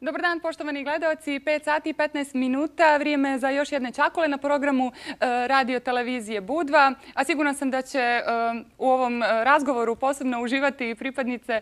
Dobar dan, poštovani gledaoci. 5 sati i 15 minuta. Vrijeme za još jedne čakule na programu radio televizije Budva. A sigurna sam da će u ovom razgovoru posebno uživati pripadnice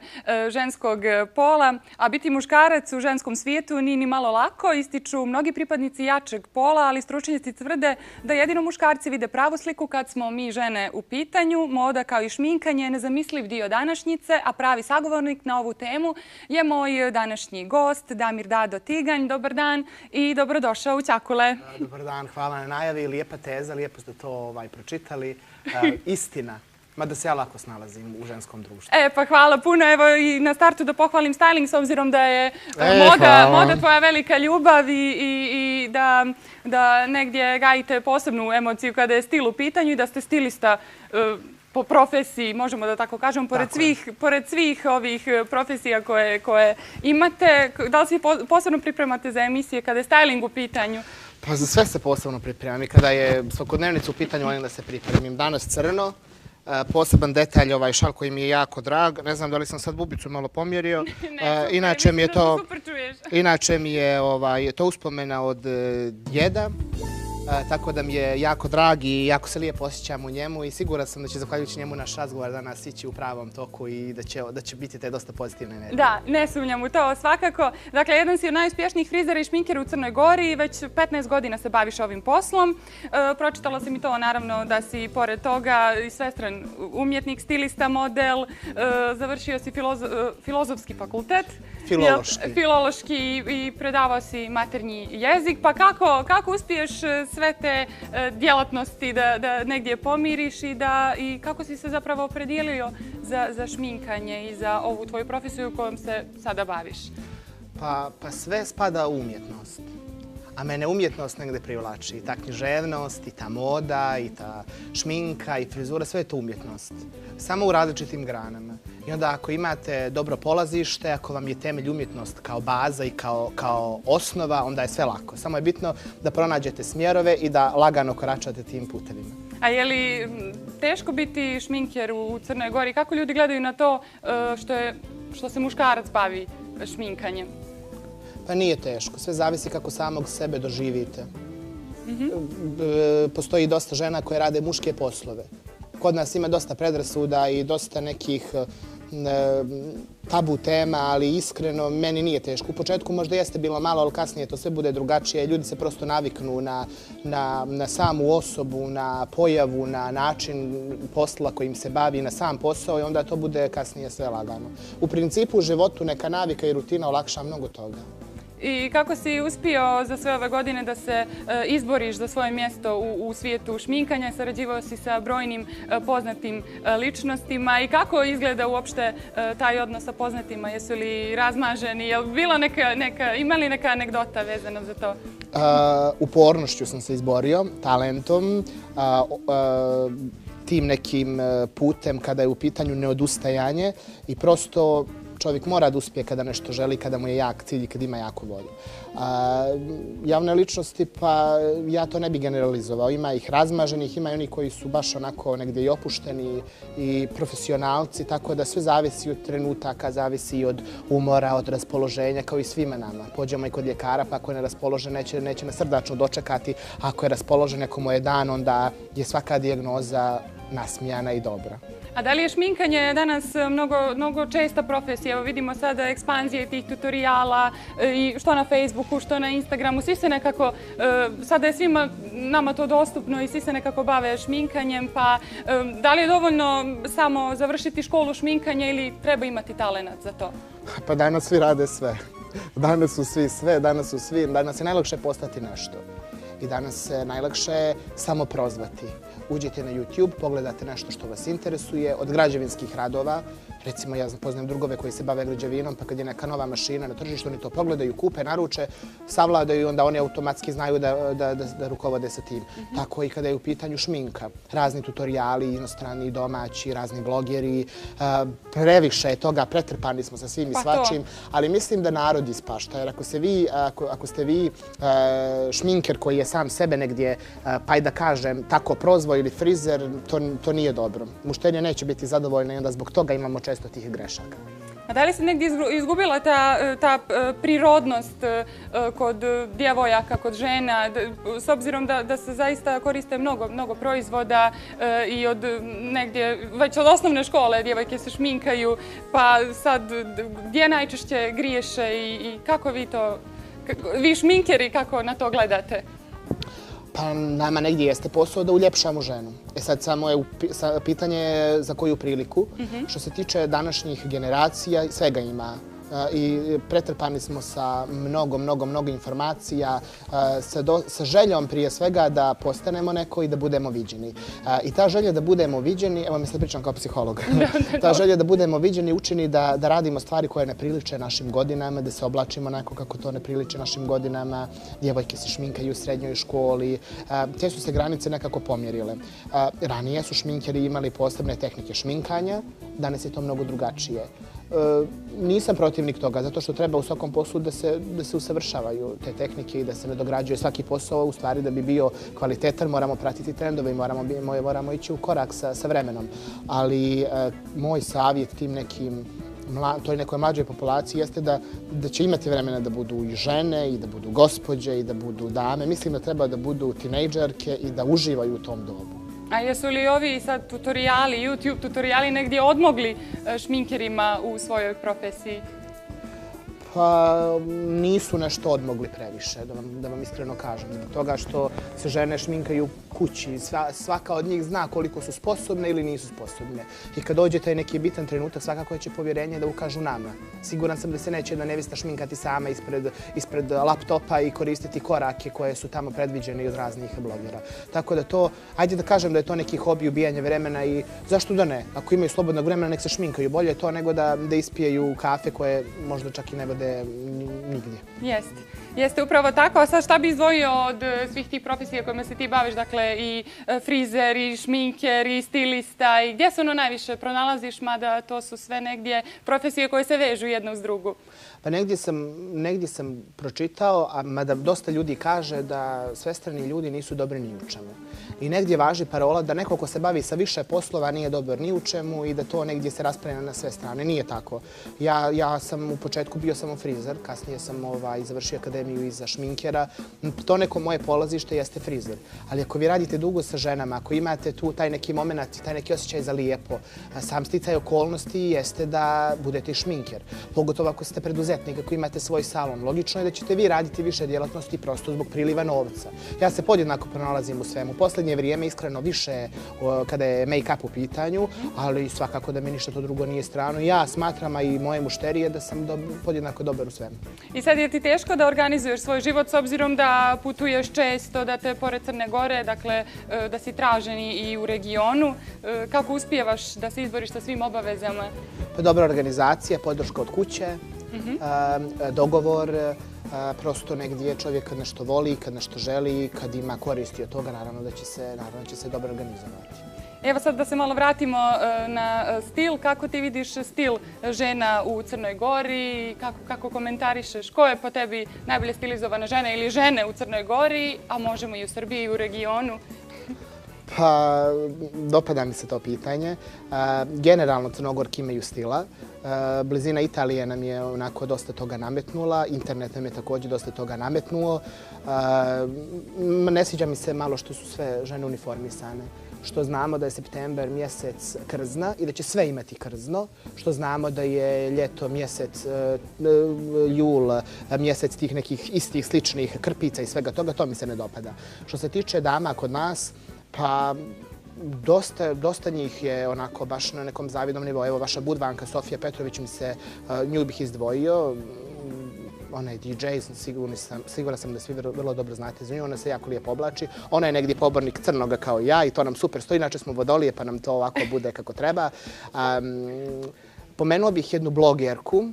ženskog pola. A biti muškarac u ženskom svijetu nije ni malo lako. Ističu mnogi pripadnici jačeg pola, ali stručnjaci tvrde da jedino muškarci vide pravu sliku kad smo mi žene u pitanju. Moda kao i šminkanje je nezamisliv dio današnjice, a pravi sagovornik na ovu temu je moj današnji gost, Damir Dado Tiganj. Dobar dan i dobrodošao u Čakule. Dobar dan, hvala na najavi. Lijepa teza, lijepo ste to pročitali. Istina, mada se ja lako snalazim u ženskom društvu. Pa hvala puno. Evo i na startu da pohvalim styling s obzirom da je moda tvoja velika ljubav i da negdje gajite posebnu emociju kada je stil u pitanju i da ste stilista po profesiji, možemo da tako kažemo, pored svih ovih profesija koje imate. Da li se posebno pripremate za emisije kada je styling u pitanju? Pa za sve se posebno pripremam i kada je svakodnevnica u pitanju volim da se pripremim. Danas crno, poseban detalj, ovaj šal koji mi je jako drag. Ne znam da li sam sad bubicu malo pomjerio. Inače mi je to uspomena od djeda. Tako da mi je jako drag i jako se lijepo osjećam u njemu i siguran sam da će zahvaljujući njemu naš razgovor danas ići u pravom toku i da će biti te dosta pozitivne energije. Da, ne sumnjam u to svakako. Dakle, jedan si od najuspješnijih frizera i šminkera u Crnoj Gori i već 15 godina se baviš ovim poslom. Pročitala sam i to naravno da si pored toga i svestran umjetnik, stilista, model, završio si filozofski fakultet. Filološki i predavao si maternji jezik. Pa kako uspiješ sve te djelatnosti da negdje pomiriš i kako si se zapravo opredijelio za šminkanje i za ovu tvoju profesiju kojom se sada baviš? Pa sve spada u umjetnost. A mene umjetnost negdje privlači. I ta književnost, i ta moda, i ta šminka, i frizura, sve je to umjetnost. Samo u različitim granama. I onda ako imate dobro polazište, ako vam je temelj umjetnost kao baza i kao osnova, onda je sve lako. Samo je bitno da pronađete smjerove i da lagano koračate tim putevima. A je li teško biti šminker u Crnoj Gori? Kako ljudi gledaju na to što se muškarac bavi šminkanjem? Pa nije teško. Sve zavisi kako samog sebe doživite. Postoji dosta žena koje rade muške poslove. Kod nas ima dosta predrasuda i dosta nekih tabu tema, ali iskreno meni nije teško. U početku možda jeste bilo malo, ali kasnije to sve bude drugačije. Ljudi se prosto naviknu na samu osobu, na pojavu, na način posla kojim se bavi, na sam posao i onda to bude kasnije sve lagano. U principu u životu neka navika i rutina olakša mnogo toga. I kako si uspio za sve ove godine da se izboriš za svoje mjesto u svijetu šminkanja? Sarađivao si sa brojnim poznatim ličnostima i kako izgleda uopšte taj odnos sa poznatima? Jesu li razmaženi? Je li bilo ima li neka anegdota vezana za to? Upornošću sam se izborio, talentom, tim nekim putem kada je u pitanju neodustajanje i prosto čovjek mora da uspije kada nešto želi, kada mu je jak cilj i kada ima jako volju. Javne ličnosti, pa ja to ne bih generalizovao. Ima ih razmaženih, ima i oni koji su baš onako negdje i opušteni i profesionalci, tako da sve zavisi od trenutaka, zavisi od umora, od raspoloženja, kao i svima nama. Pođemo i kod ljekara, pa ako je neraspoložen, neće nas srdačno dočekati. Ako je raspoložen, ako mu je dan, onda je svaka dijagnoza nasmijana i dobra. A da li je šminkanje danas mnogo česta profesija? Evo vidimo sada ekspanzije tih tutoriala, što na Facebooku, što na Instagramu. Svi se nekako, sada je svima nama to dostupno i svi se nekako bave šminkanjem. Pa da li je dovoljno samo završiti školu šminkanja ili treba imati talenat za to? Pa danas svi rade sve. Danas su svi sve, danas je najlakše postati nešto. I danas se najlakše samo prozvati. Uđete na YouTube, pogledate nešto što vas interesuje, od građevinskih radova. Recimo, ja poznajem drugove koji se bave građevinom, pa kad je neka nova mašina na tržištu, oni to pogledaju, kupe, naruče, savladaju i onda oni automatski znaju da rukovode sa tim. Tako i kada je u pitanju šminka. Razni tutoriali, inostrani, domaći, razni blogeri. Previše je toga, pretrpani smo sa svim i svačim, ali mislim da narod ispašta. Jer ako ste vi šminker koji je sam sebe negdje, pa i da kažem, tako prozvao ili frizer, to nije dobro. Mušterija neće biti zadovoljna i onda zbog toga imamo često tih grešaka. A da li se negdje izgubila ta prirodnost kod djevojaka, kod žena, s obzirom da se zaista koriste mnogo proizvoda i od negdje, već od osnovne škole djevojke se šminkaju, pa sad gdje najčešće griješe i kako vi šminkeri, kako na to gledate? Pa nama negdje jeste posao da uljepšamo ženu. Sad samo je pitanje za koju priliku. Što se tiče današnjih generacija, svega ima. I pretrpani smo sa mnogo informacija, sa željom prije svega da postanemo neko i da budemo viđeni. I ta želja da budemo viđeni, evo mi sad pričam kao psiholog, ta želja da budemo viđeni učini da radimo stvari koje ne priliče našim godinama, da se oblačimo onako kako to ne priliče našim godinama. Djevojke se šminkaju u srednjoj školi. Te su se granice nekako pomjerile. Ranije su šminkeri imali posebne tehnike šminkanja, danas je to mnogo drugačije. Nisam protivnik toga, zato što treba u svakom poslu da se usavršavaju te tehnike i da se nadograđuje svaki posao. U stvari da bi bio kvalitetan moramo pratiti trendove i moramo ići u korak sa vremenom. Ali moj savjet toj nekoj mlađoj populaciji jeste da će imati vremena da budu i žene, i da budu gospođe, i da budu dame. Mislim da treba da budu tinejdžerke i da uživaju u tom dobu. A jesu li ovi sad tutoriali, YouTube tutoriali negdje odmogli šminkerima u svojoj profesiji? Pa nisu nešto odmogli previše, da vam iskreno kažem. Zbog toga što se žene šminkaju kući. Svaka od njih zna koliko su sposobne ili nisu sposobne. I kad dođe taj neki bitan trenutak, svakako će povjerenje da ukažu nama. Siguran sam da se neće jedna nevista šminkati sama ispred laptopa i koristiti korake koje su tamo predviđene od raznih blogera. Tako da to, ajde da kažem da je to neki hobi, ubijanje vremena i zašto da ne? Ako imaju slobodnog vremena, nek se šminkaju. Bolje je to nego da ispijaju kafe koje možda čak i ne vode nigdje. Jeste upravo tako. A sad šta bi izdvojio od svih tih profesija kojima se ti baviš? Dakle, i frizer, i šminker, i stilista. I gdje se ono najviše pronalaziš, mada to su sve negdje profesije koje se vežu jedna uz drugu? Pa negdje sam pročitao, a mada dosta ljudi kaže da svestrani ljudi nisu dobri ni u čemu. I negdje važi parola da neko ko se bavi sa više poslova nije dobar ni u čemu i da to negdje se rasprena na sve strane. Nije tako. Ja sam u početku bio samo frizer, kasnije sam završio akademiju i za šminkera. To neko moje polazište jeste frizer. Ali ako vi radite dugo sa ženama, ako imate tu taj neki moment, taj neki osjećaj za lijepo, sam sticaj okolnosti jeste da budete i šminker. Pogotovo ako ste preduzetnik, ako imate svoj salon. Logično je da ćete vi raditi više djelatnosti prosto zbog priliva novca. Ja se podjednako pronalazim u svemu. Posljednje vrijeme iskreno više kada je make-up u pitanju, ali svakako da mi ništa to drugo nije strano. Ja smatram, a i moje mušterije, da sam podjednako dobar u svemu. I sad je ti teško da organizuješ svoj život s obzirom da putuješ često, da te pored Crne Gore, dakle da si tražen i u regionu. Kako uspijevaš da se izboriš sa svim obavezama? Pa dobra organizacija, podrška od kuće, dogovor, prosto negdje čovjek kad nešto voli, kad nešto želi, kad ima koristi od toga, naravno da će se dobro organizovati. Evo sad da se malo vratimo na stil. Kako ti vidiš stil žena u Crnoj Gori? Kako komentarišeš? Ko je po tebi najbolje stilizovana žena ili žene u Crnoj Gori, a možemo i u Srbiji i u regionu? Pa, dopada mi se to pitanje. Generalno Crnogorki imaju stila. Blizina Italije nam je onako dosta toga nametnula. Internet nam je također dosta toga nametnuo. Ne sviđa mi se malo što su sve žene uniformisane. Što znamo da je september mjesec krzna i da će sve imati krzno. Što znamo da je ljeto mjesec, jul, mjesec tih nekih istih sličnih krpica i svega toga. To mi se ne dopada. Što se tiče dama kod nas, pa dosta njih je onako baš na nekom zavidnom nivou. Evo vaša Budvanka Sofija Petrović, nju bih izdvojio. Ona je DJ, siguran sam da svi vrlo dobro znate za nju. Ona se jako lijepo oblači. Ona je negdje pobornik crnoga kao ja i to nam super stoji. Inače smo vodolije pa nam to ovako bude kako treba. Pomenuo bih jednu blogerku,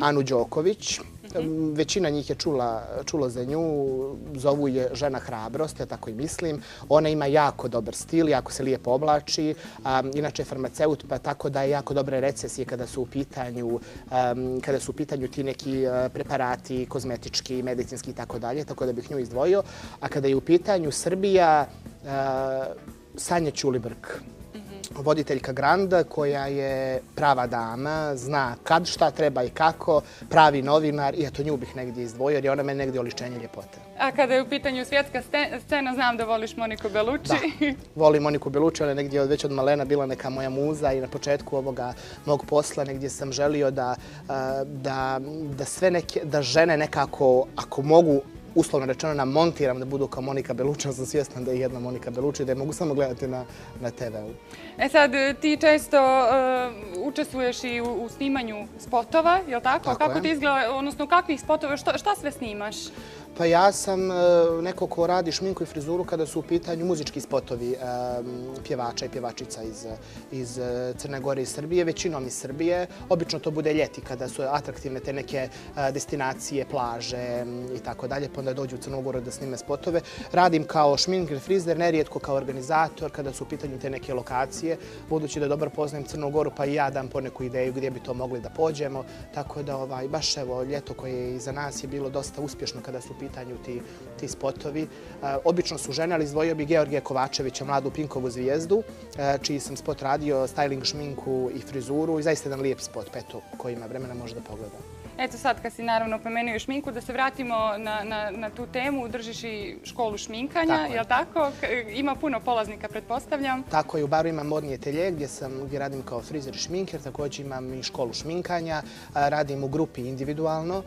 Anu Đoković. Većina njih je čulo za nju, zovu je žena hrabrost, ja tako i mislim. Ona ima jako dobar stil, jako se lijepo oblači, inače je farmaceut, pa tako daje jako dobre recesije kada su u pitanju ti neki preparati, kozmetički, medicinski i tako dalje, tako da bih nju izdvojio. A kada je u pitanju Srbija, Sanja Ćulibrk. voditeljka Grand, koja je prava dama, zna kad, šta treba i kako, pravi novinar i eto nju bih negdje izdvojio jer je ona meni negdje oličenje ljepote. A kada je u pitanju svjetska scena, znam da voliš Moniku Bellucci. Da, volim Moniku Bellucci, ona je negdje već od malena bila neka moja muza i na početku ovoga mog posla negdje sam želio da sve neke, da žene nekako, ako mogu, uslovno rečeno namontiram da budu kao Monika Bellucci, sam svjestan da je jedna Monika Bellucci, da je mogu samo gledati na TV-u. E sad, ti često učestvuješ i u snimanju spotova, je li tako? Tako Kako je. ti izgleda, odnosno kakvih spotova, šta sve snimaš? Pa ja sam neko ko radi šminku i frizuru kada su u pitanju muzički spotovi pjevača i pjevačica iz Crne Gore i Srbije, većinom iz Srbije. Obično to bude ljeti kada su atraktivne te neke destinacije, plaže i tako dalje, pa onda dođu u Crnu Goru da snime spotove. Radim kao šminker, frizer, nerijetko kao organizator kada su u pitanju te neke lokacije. Budući da dobro poznajem Crnu Goru, pa i ja dam poneku ideju gdje bi to mogli da pođemo. Tako da baš evo, ljeto koje je iza nas je bilo dosta uspješno kada su u pitanju ti spotovi. Obično su žene, ali izdvojio bi Georgija Kovačevića, mladu Pinkovu zvijezdu, čiji sam spot radio, styling, šminku i frizuru i zaista jedan lijep spot, eto, ko ima vremena može da pogleda. Eto sad kad si naravno pomenuo i šminku, da se vratimo na tu temu, držiš i školu šminkanja, je li tako? Ima puno polaznika, pretpostavljam. Tako je, u baru imam modni atelje gdje radim kao frizer i šminker, također imam i školu šminkanja, radim u grupi individualno.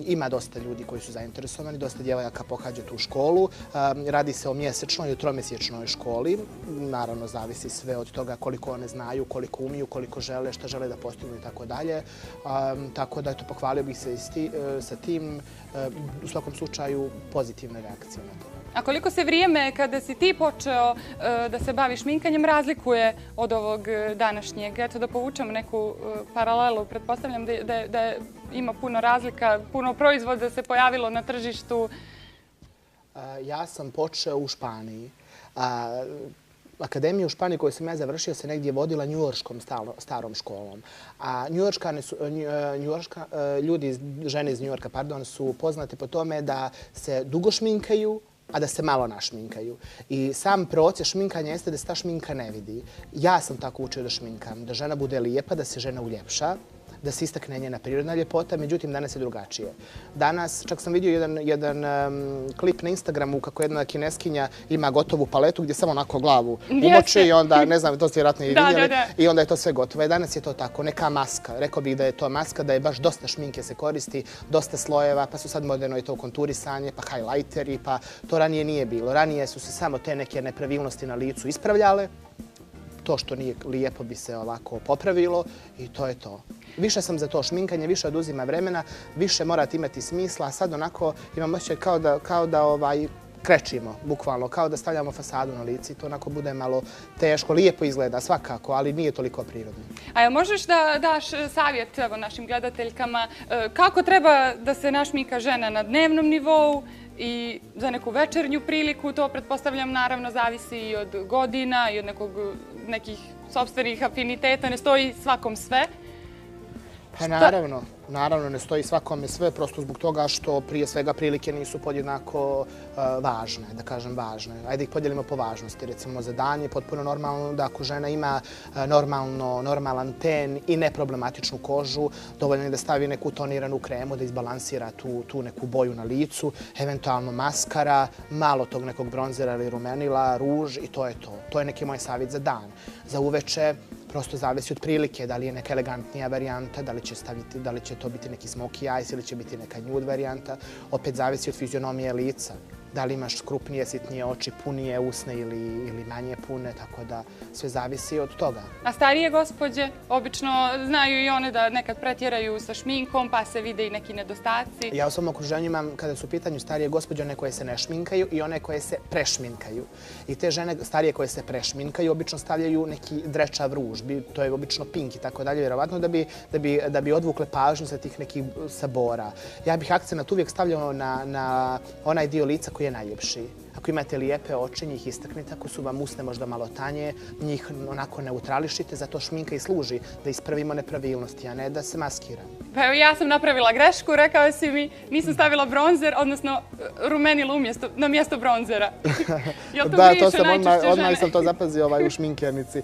Ima dosta ljudi koji su zainteresovani, dosta djevojaka pohađa tu školu. Radi se o mjesečnoj i tromjesečnoj školi. Naravno, zavisi sve od toga koliko one znaju, koliko umiju, koliko žele, šta žele da postignu i tako dalje. Tako da pohvalio bih se sa tim, u svakom slučaju pozitivne reakcije na to. A koliko se vrijeme kada si ti počeo da se baviš šminkanjem razlikuje od ovog današnjeg? Eto da povučemo neku paralelu. Pretpostavljam da ima puno razlika, puno proizvoda se pojavilo na tržištu. Ja sam počeo u Španiji. Akademija u Španiji koju sam ja završio se negdje vodila njujorškom starom školom. A ljudi, žene iz Njujorka, su poznate po tome da se dugo šminkaju, a da se malo našminkaju. I sam proces šminkanja jeste da se ta šminka ne vidi. Ja sam tako učio da šminkam, da žena bude lijepa, da se žena uljepša, da se istakne njena prirodna ljepota, međutim danas je drugačije. Danas, čak sam vidio jedan klip na Instagramu kako jedna kineskinja ima gotovu paletu gdje samo onako glavu umoči i onda, ne znam, to ste vjerojatno i vidjeli, i onda je to sve gotovo. I danas je to tako, neka maska. Rekao bih da je to maska, da je baš dosta šminke se koristi, dosta slojeva, pa su sad moderno i to konturisanje, pa highlighteri, pa to ranije nije bilo. Ranije su se samo te neke nepravilnosti na licu ispravljale. To što nije lijepo bi se ovako popravilo i to je to. Više sam za to šminkanje, više oduzima vremena, više morate imati smisla, a sad onako imam osjećaj kao da krečimo, bukvalno, kao da stavljamo fasadu na lici. To onako bude malo teško, lijepo izgleda svakako, ali nije toliko prirodno. A jel možeš da daš savjet našim gledateljkama kako treba da se našminka žena na dnevnom nivou i za neku večernju priliku? To, pretpostavljam, naravno zavisi i od godina i od nekih sopstvenih afiniteta. Ne stoji svakom sve. Pa naravno ne stoji svakome sve, prosto zbog toga što prije svega prilike nisu podjednako važne, da kažem važne. Ajde da ih podijelimo po važnosti. Recimo za dan je potpuno normalno da ako žena ima normalan ten i neproblematičnu kožu, dovoljno je da stavi neku toniranu kremu, da izbalansira tu neku boju na licu, eventualno maskara, malo tog nekog bronzera ili rumenila, ruž i to je to. To je neki moj savjet za dan. Za uveče prosto zavisi od prilike, da li je neka elegantnija varijanta, da li će to biti neki smoky eyes ili će biti neka nude varijanta. Opet zavisi od fizionomije lica. Da li imaš krupnije, sitnije oči, punije usne ili manje pune, tako da sve zavisi od toga. A starije gospođe obično znaju i one da nekad pretjeraju sa šminkom, pa se vide i neki nedostaci. Ja u svom okruženju imam, kada su u pitanju starije gospođe, one koje se ne šminkaju i one koje se prešminkaju. I te žene starije koje se prešminkaju obično stavljaju neki drečav ruž, to je obično pink i tako dalje, vjerovatno da bi odvukle pažnju sa tih nekih sabora. Ja bih akcenat uvijek stavljao na onaj dio lica koji je najljepši. Ako imate lijepe oči, njih istaknite. Ako su vam usne možda malo tanje, njih onako neutrališite. Zato šminka i služi da ispravimo nepravilnosti, a ne da se maskira. Pa evo, ja sam napravila grešku, rekao si mi, nisam stavila bronzer, odnosno rumenilo na mjesto bronzera. Jel to Da, griješe to sam najčešće odmah žene? sam to zapazio u šminkernici.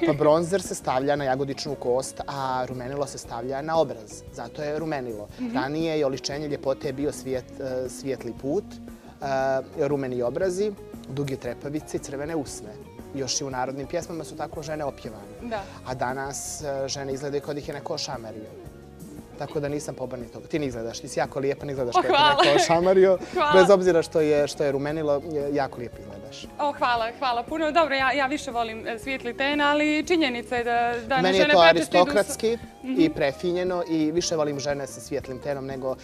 Pa bronzer se stavlja na jagodičnu kost, a rumenilo se stavlja na obraz. Zato je rumenilo. Ranije je oličenje ljepote bio svijetli put, rumeni obrazi, duge trepavice i crvene usne. Još i u narodnim pjesmama su tako žene opjevane. A danas žene izgledaju kao da ih je neko ošamario. Tako da nisam pobornik toga. Ti ne izgledaš, ti si jako lijepa, ne izgledaš kao da je neko ošamario. Bez obzira što je rumenilo, jako lijepo izgledaš. Hvala puno. Dobro, ja više volim svijetli ten, ali činjenica je da meni je to aristokratski i prefinjeno i više volim žene sa svijetlim tenom nego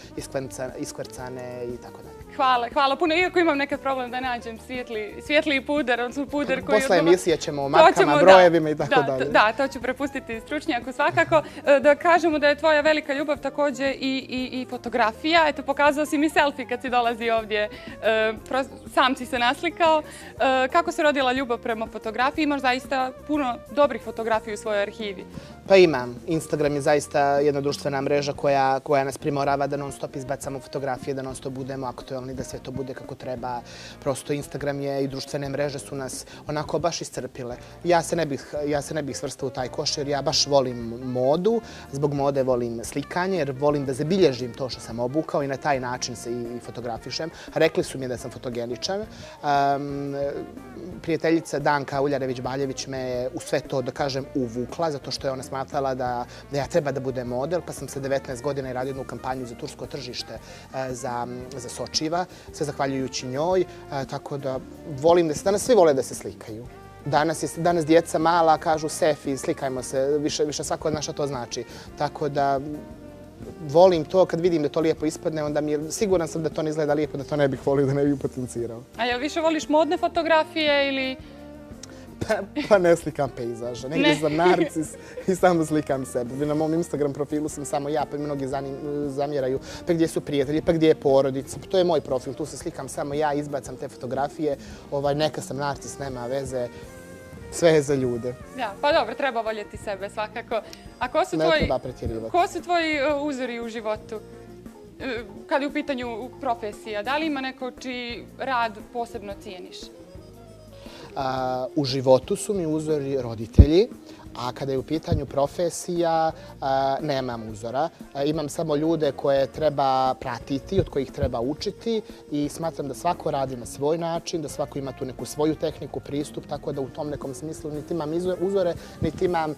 iskvrcane i tako dalje. Hvala puno. Iako imam nekad problem da nađem svijetli puder, odnosno puder koji... Posle emisije ćemo o markama, brojevima i tako dalje. Da, to ću prepustiti stručnjaku svakako. Da kažemo da je tvoja velika ljubav također i fotografija. Eto, pokazao si mi selfie kad si dolazi ovdje. Sam si se naslikao. Kako se rodila ljubav prema fotografiji? Imaš zaista puno dobrih fotografija u svojoj arhivi. Pa imam. Instagram je zaista jedna društvena mreža koja nas primorava da non stop izbacamo fotografije, da non stop budemo aktuelni, da sve to bude kako treba. Prosto Instagram je i društvene mreže su nas onako baš iscrpile. Ja se ne bih svrstao u taj koš jer ja baš volim modu, zbog mode volim slikanje jer volim da zabilježim to što sam obukao i na taj način se i fotografišem. Rekli su mi da sam fotogeničan. Prijateljica Danka Uljarević-Baljević me u sve to, da kažem, uvukla, zato što je ona smatrala da ja treba da budem model, pa sam sa 19 godina i radio jednu kampanju za tursko tržište za sočiva, sve zahvaljujući njoj, tako da volim da se, danas svi vole da se slikaju. Danas djeca mala kažu selfie, slikajmo se, više svako od nas šta to znači. Tako da volim to kad vidim da to lijepo ispadne, onda siguran sam da to ne izgleda lijepo, da to ne bih volio, da ne bih potencirao. A jel više voliš modne fotografije ili... Pa ne slikam pejzaža, negdje sam narcis i samo slikam sebe. Na mom Instagram profilu sam samo ja, pa mi mnogi zamjeraju pa gdje su prijatelji, pa gdje je porodica. To je moj profil, tu se slikam samo ja, izbacam te fotografije. Neka sam narcis, nema veze. Sve je za ljude. Ja, pa dobro, treba voljeti sebe svakako. A ne treba pretjerivati. Ko su tvoji uzori u životu? Kad je u pitanju profesija, da li ima neko čiji rad posebno cijeniš? U životu su mi uzori roditelji, a kada je u pitanju profesija, nemam uzora. Imam samo ljude koje treba pratiti, od kojih treba učiti i smatram da svako radi na svoj način, da svako ima tu neku svoju tehniku, pristup, tako da u tom nekom smislu niti imam uzore, niti imam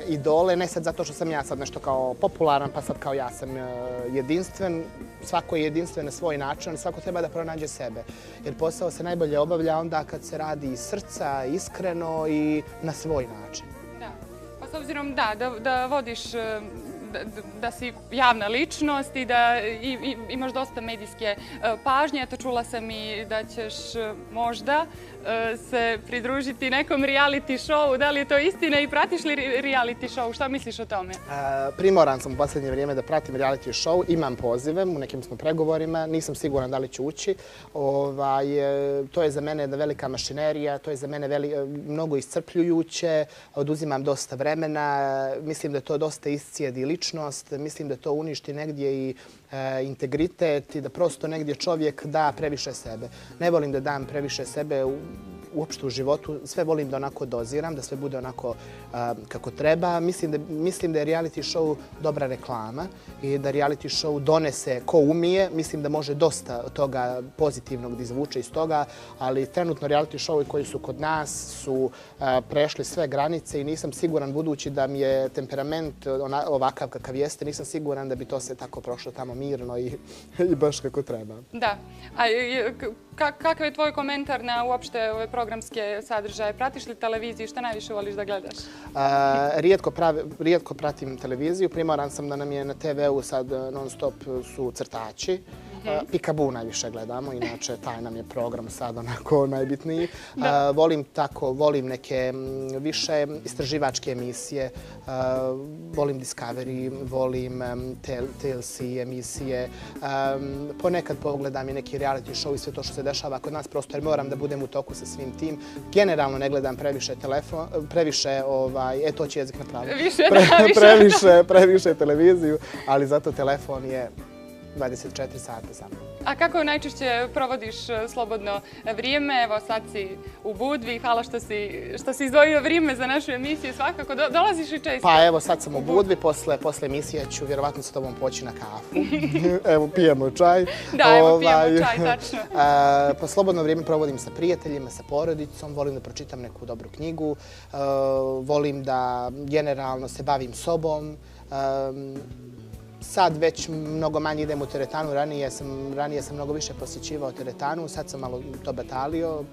idole. Ne sad zato što sam ja sad nešto kao popularan, pa sad kao ja sam jedinstven. Svako je jedinstven na svoj način, ali svako treba da pronađe sebe. Jer posao se najbolje obavlja onda kad se radi iz srca, iskreno i na svoj način. Pa s obzirom da vodiš, da si javna ličnost i da imaš dosta medijske pažnje, eto čula sam i da ćeš možda se pridružiti nekom reality showu. Da li je to istina i pratiš li reality show? Šta misliš o tome? Primoran sam u posljednje vrijeme da pratim reality show. Imam pozive, u nekim smo pregovorima, nisam siguran da li ću ući. To je za mene jedna velika mašinerija, to je za mene mnogo iscrpljujuće, oduzimam dosta vremena, mislim da to dosta iscijedi ličnost, mislim da to uništi negdje i integritet i da prosto negdje čovjek da previše sebe. Ne volim da dam previše sebe uopšte u životu, sve volim da onako doziram, da sve bude onako kako treba. Mislim da je reality show dobra reklama i da reality show donese ko umije. Mislim da može dosta toga pozitivnog da izvuče iz toga, ali trenutno reality show koji su kod nas su prešli sve granice i nisam siguran, budući da mi je temperament ovakav kakav jeste, nisam siguran da bi to se tako prošlo tamo mirno i baš kako treba. Da. A kakav je tvoj komentar na uopšte ove programske sadržaje? Pratiš li televiziju? Šta najviše voliš da gledaš? Rijetko pratim televiziju. Primoran sam da nam je na TV-u sad non stop su crtači. Pikabu najviše gledamo, inače taj nam je program sad onako najbitniji. Volim neke više istraživačke emisije, volim Discovery, volim TLC emisije. Ponekad pogledam i neki reality show i sve to što se dešava kod nas, prosto jer moram da budem u toku sa svim tim. Generalno ne gledam previše, to će jezik napraviti, previše televiziju, ali zato telefon je 24 sata za mnom. A kako najčešće provodiš slobodno vrijeme? Evo sad si u Budvi, hvala što si izdvojio vrijeme za našu emisiju. Svakako, dolaziš i često? Pa evo sad sam u Budvi, posle emisije ću vjerovatno s tobom poći na kafu. Evo pijemo čaj. Da, evo pijemo čaj, tačno. Pa slobodno vrijeme provodim sa prijateljima, sa porodicom, volim da pročitam neku dobru knjigu, volim da generalno se bavim sobom. Sad već mnogo manje idem u teretanu, ranije sam mnogo više posjećivao teretanu, sad sam malo to batalio,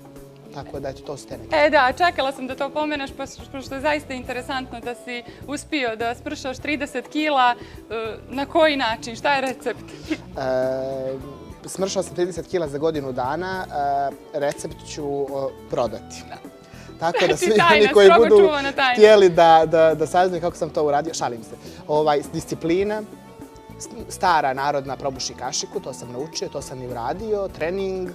tako da eto to ste neki. Da, čekala sam da to pomeneš, pošto je zaista interesantno da si uspio da spršaš 30 kila. Na koji način? Šta je recept? Smršao sam 30 kila za godinu dana, recept ću prodati. Tako da svi oni koji budu htjeli da saznaju kako sam to uradio, šalim se. Disciplina, stara narodna probuši kašiku, to sam naučio, to sam i uradio, trening,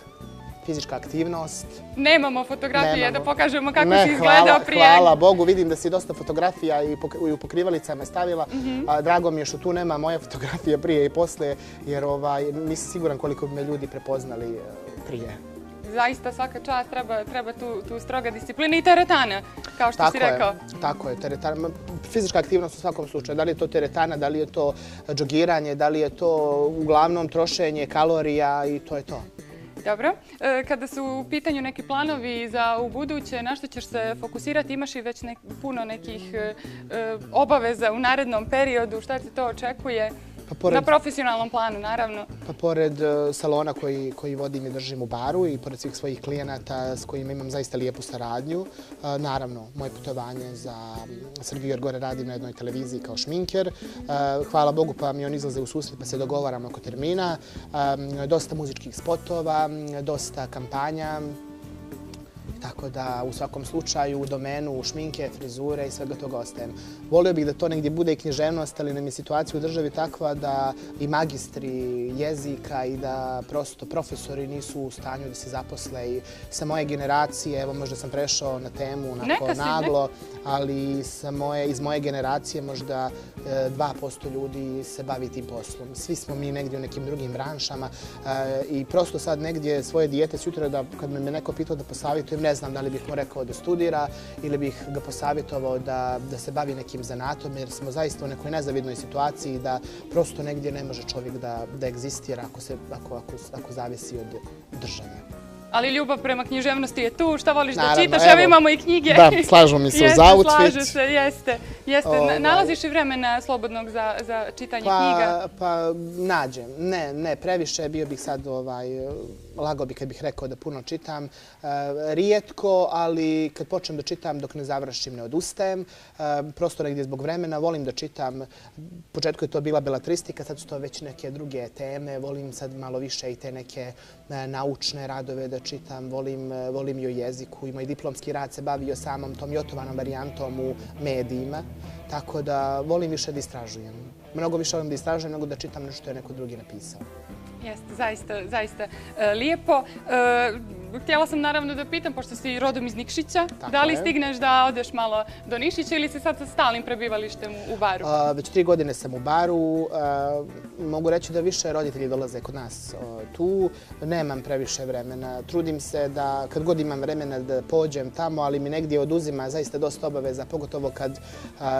fizička aktivnost. Nemamo fotografije da pokažemo kako si izgledao prije. Hvala Bogu, vidim da si dosta fotografija i u pokrivalicama stavila. Drago mi je što tu nema moje fotografije prije i poslije, jer nisam siguran koliko bi me ljudi prepoznali prije. Zaista svaka čast, treba tu stroga disciplina i teretana, kao što si rekao. Tako je, teretana. Fizička aktivnost u svakom slučaju. Da li je to teretana, da li je to džogiranje, da li je to uglavnom trošenje kalorija i to je to. Dobro. Kada su u pitanju neki planovi za ubuduće, na što ćeš se fokusirati? Imaš i već puno nekih obaveza u narednom periodu? Šta te to očekuje? Na profesionalnom planu, naravno. Pa pored salona koji vodim i držim u baru i pored svih svojih klijenata s kojima imam zaista lijepu saradnju, naravno, moje putovanje za Srbiju, jer gore radim na jednoj televiziji kao šminker. Hvala Bogu pa mi on izlaze u susret pa se dogovaramo oko termina. Dosta muzičkih spotova, dosta kampanja. Tako da u svakom slučaju u domenu šminke, frizure i svega toga ostajem. Volio bih da to negdje bude i književnost, ali nam je situacija u državi takva da i magistri jezika i da prosto profesori nisu u stanju da se zaposle i sa moje generacije, evo možda sam prešao na temu onako naglo, ali iz moje generacije možda 2% ljudi se bavi tim poslom. Svi smo mi negdje u nekim drugim branšama i prosto sad negdje svoje dijete sutra da kad me neko pitao da posavjetujem, ne znam da li bih mu rekao da studira ili bih ga posavjetovao da se bavi nekim zanatom, jer smo zaista u nekoj nezavidnoj situaciji da prosto negdje ne može čovjek da egzistira ako zavisi od države. Ali ljubav prema književnosti je tu. Šta voliš da čitaš? Evo imamo i knjige. Da, slažu mi se uz outfit. Slaže se, jeste. Nalaziš i vremena slobodnog za čitanje knjiga? Pa nađem. Ne, previše. Bio bih sad, lagao bih kad bih rekao da puno čitam. Rijetko, ali kad počnem da čitam dok ne završim ne odustajem. Prosto negdje zbog vremena. Volim da čitam. U početku je to bila beletristika, sad su to već neke druge teme. Volim sad malo više i te neke naučne radove da čitam. Volim i o jeziku. I moj diplomski rad se bavio samom tom jotovanom varijantom u medijima. Tako da volim više da istražujem. Mnogo više volim da istražujem nego da čitam nešto što je neko drugi napisao. Jeste, zaista lijepo. Htjela sam naravno da pitam, pošto si rodom iz Nikšića, da li stigneš da odeš malo do Nikšića ili si sad sa stalnim prebivalištem u Baru? Već 3 godine sam u Baru. Mogu reći da više roditelji dolaze kod nas tu. Nemam previše vremena. Trudim se da kad god imam vremena da pođem tamo, ali mi negdje oduzima zaista dosta obaveza, pogotovo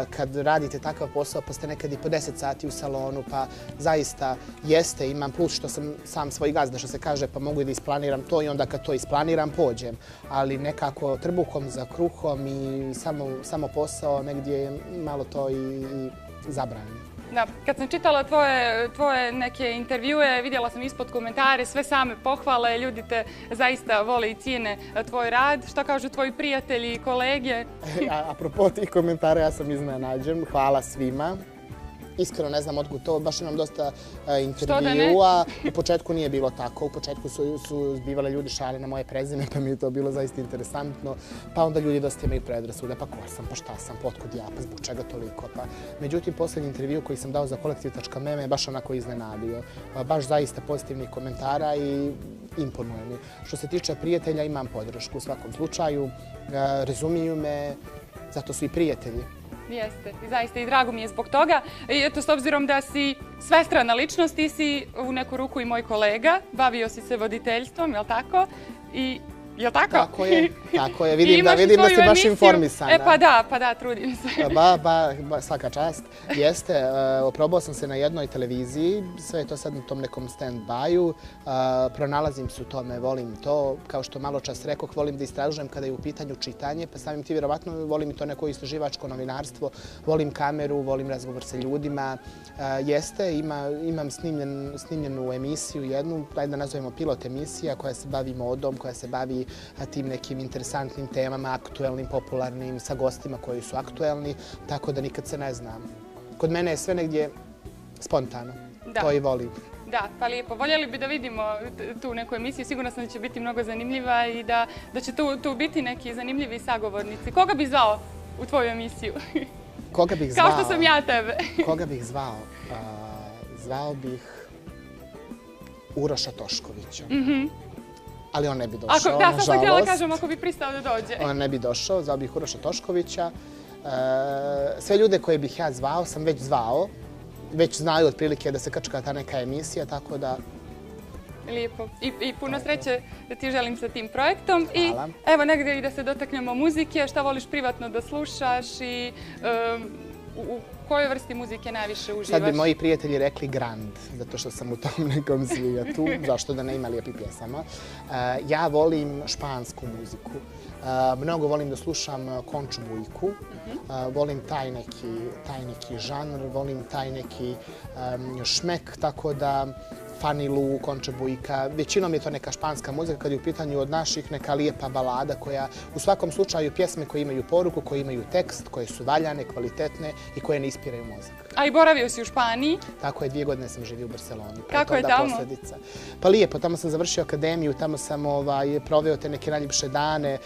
kad radite takav posao, pa ste nekad i po 10 sati u salonu, pa zaista jeste, imam plus što sam sam svoj gazda, što se kaže, pa mogu i da isplaniram to i onda kad to isplaniram pođem. Ali nekako trbuhom za kruhom i samo posao negdje je malo to i zabranim. Da, kad sam čitala tvoje neke intervjue, vidjela sam ispod komentare, sve same pohvale, ljudi te zaista vole i cijene tvoj rad. Šta kažu tvoji prijatelji i kolege? Apropo tih komentara, ja sam iznenađen. Hvala svima. iskreno ne znam otkud to, baš imam dosta intervjua. U početku nije bilo tako, u početku su zbivali ljudi šale na moje prezime, pa mi je to bilo zaista interesantno. Pa onda ljudi dosta imaju predrasude, pa ko sam, pa šta sam, pa otkud ja, pa zbog čega toliko. Međutim, posljednji intervju koji sam dao za kolektiv.me me baš onako iznenadio. Baš zaista pozitivnih komentara i imponuje mi. Što se tiče prijatelja, imam podršku u svakom slučaju, razumiju me, zato su i prijatelji. Jeste, i zaista i drago mi je zbog toga. I eto, s obzirom da si svestrana ličnost, ti si u neku ruku i moj kolega, bavio si se voditeljstvom, jel' tako? Jel' tako? Tako je. Vidim da si baš informisana. Pa da, trudim se. Svaka čast. Jeste, probao sam se na jednoj televiziji, sve je to sad na tom nekom stand-by-u. Pronalazim se u tome, volim to. Kao što malo čas rekoh, volim da istražujem kada je u pitanju čitanje, pa samim ti vjerovatno volim i to neko istraživačko novinarstvo. Volim kameru, volim razgovor sa ljudima. Jeste, imam snimljenu emisiju jednu, da nazovemo pilot emisija, koja se bavi modom, koja se bavi tim nekim interesantnim temama, aktuelnim, popularnim, sa gostima koji su aktuelni, tako da nikad se ne znam. Kod mene je sve negdje spontano. To i volim. Da, pa lijepo. Voljeli bi da vidimo tu neku emisiju. Sigurno sam da će biti mnogo zanimljiva i da će tu biti neki zanimljivi sagovornici. Koga bi zvao u tvoju emisiju? Koga bih zvao? Kao što sam ja tebe. Koga bih zvao? Zvao bih Uroša Toškovića. Ali on ne bi došao, nažalost. Da, sad sam htjela kažem ako bi pristao da dođe. On ne bi došao, zvao bih Uroša Toškovića. Sve ljude koje bih ja zvao sam već zvao. Već znaju otprilike da se krčka ta neka emisija, tako da... Lijepo. I puno sreće da ti želim sa tim projektom. Hvala. I evo negdje i da se dotaknemo muzike. Šta voliš privatno da slušaš i u kojoj vrsti muzike najviše uživaš? Sad bi moji prijatelji rekli grand, zato što sam u tom nekom svijetu, zašto da ne ima lijepih pjesama. Ja volim špansku muziku. Mnogo volim da slušam Konču Bujku. Volim taj neki žanr, volim taj neki šmek, tako da Fanilu, Konče Bujka. Većinom je to neka španska muzika kad je u pitanju od naših neka lijepa balada koja u svakom slučaju pjesme koje imaju poruku, koje imaju tekst, koje su valjane, kvalitetne i koje ne ispiraju mozak. A i boravio si u Španiji? Tako je, 2 godine sam živio u Barceloni. Kako je tamo? Pa lijepo, tamo sam završio akademiju, tamo sam proveo te neke najljepše dane.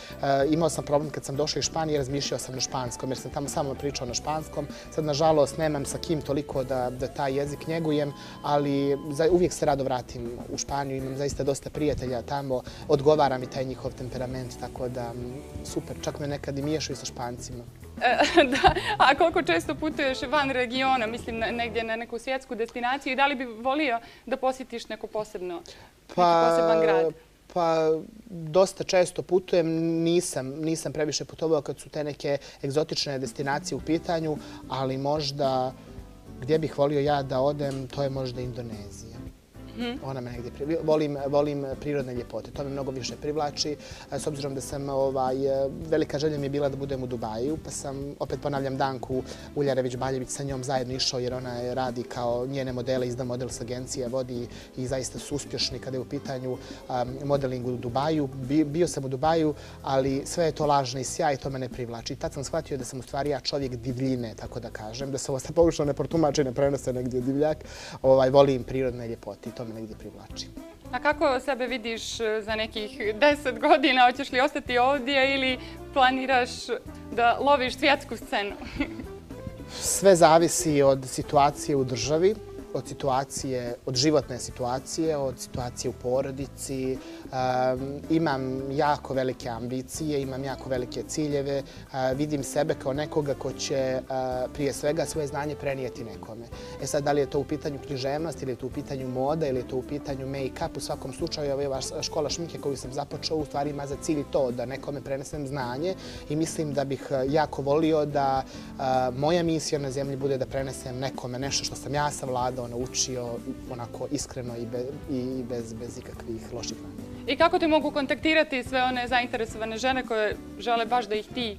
Imao sam problem kad sam došao iz Španije, razmišljao sam na španskom jer sam tamo samo pričao na španskom. Sad, nažalost, nemam sa kim toliko da taj jezik njegujem, ali uvijek se rado vratim u Španiju. Imam zaista dosta prijatelja tamo, odgovara mi taj njihov temperament, tako da super. Čak me nekad i miješaju sa Špancima. Da, a koliko često putuješ van regiona, mislim negdje na neku svjetsku destinaciju i da li bi volio da posjetiš neki poseban grad? Pa, dosta često putujem, nisam previše putovao kad su te neke egzotične destinacije u pitanju, ali možda gdje bih volio ja da odem, to je možda Indonezija. Ona me negdje volim prirodne ljepote, to me mnogo više privlači. S obzirom da sam, velika želja mi je bila da budem u Dubaju, pa sam, opet ponavljam, Danku Uljarević-Baljević sa njom zajedno išao jer ona radi kao njene modele, izda model s agencije, vodi i zaista su uspješni kada je u pitanju modeling u Dubaju. Bio sam u Dubaju, ali sve je to lažno i sjaj i to me ne privlači. Tad sam shvatio da sam u stvari ja čovjek divljine, tako da kažem, da se ovo sad površno ne protumači, ne prenose negdje divljak. Volim prirodne ljepote i to me negdje privlači. A kako sebe vidiš za nekih 10 godina? Hoćeš li ostati ovdje ili planiraš da loviš svjetsku scenu? Sve zavisi od situacije u državi, od životne situacije, od situacije u porodici. Imam jako velike ambicije, imam jako velike ciljeve. Vidim sebe kao nekoga ko će prije svega svoje znanje prenijeti nekome. E sad, da li je to u pitanju književnost, ili je to u pitanju moda, ili je to u pitanju make-up, u svakom slučaju ova škola šminke koju sam započeo u stvari ima za cilj to da nekome prenesem znanje i mislim da bih jako volio da moja misija na zemlji bude da prenesem nekome nešto što sam ja savladao, naučio onako iskreno i bez ikakvih loših namjera. I kako te mogu kontaktirati sve one zainteresovane žene koje žele baš da ih ti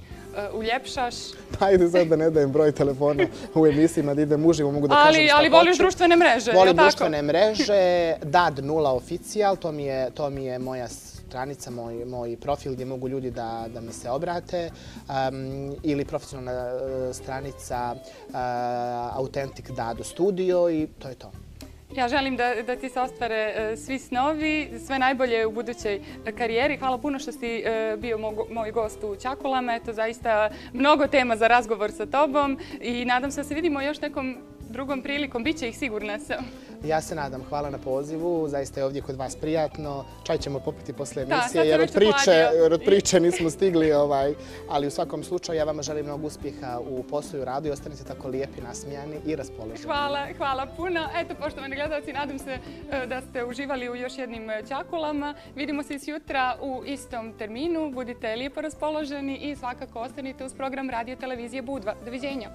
uljepšaš? Ajde sad da ne dajem broj telefona u emisijima, da idem uživo, mogu da kažem šta hoću. Ali voliš društvene mreže, je li tako? Volim društvene mreže, Dad 0 Oficial, to mi je moja stranica, moj profil gdje mogu ljudi da mi se obrate ili profesionalna stranica Authentic Dado Studio i to je to. Ja želim da ti se ostvare svi snovi, sve najbolje u budućoj karijeri. Hvala puno što si bio moj gost u Čakulama. Eto, zaista mnogo tema za razgovor sa tobom i nadam se da se vidimo još nekom drugom prilikom. Biće ih, sigurna sam. Ja se nadam. Hvala na pozivu. Zaista je ovdje kod vas prijatno. Čaj ćemo popiti posle emisije jer od priče nismo stigli. Ali u svakom slučaju ja vama želim mnogo uspjeha u poslu i radu i ostanite tako lijepi, nasmijani i raspoloženi. Hvala puno. Eto, poštovani gledalci, nadam se da ste uživali u još jednim Čakulama. Vidimo se sutra u istom terminu. Budite lijepo raspoloženi i svakako ostanite uz program Radio Televizije Budva. Doviđenja.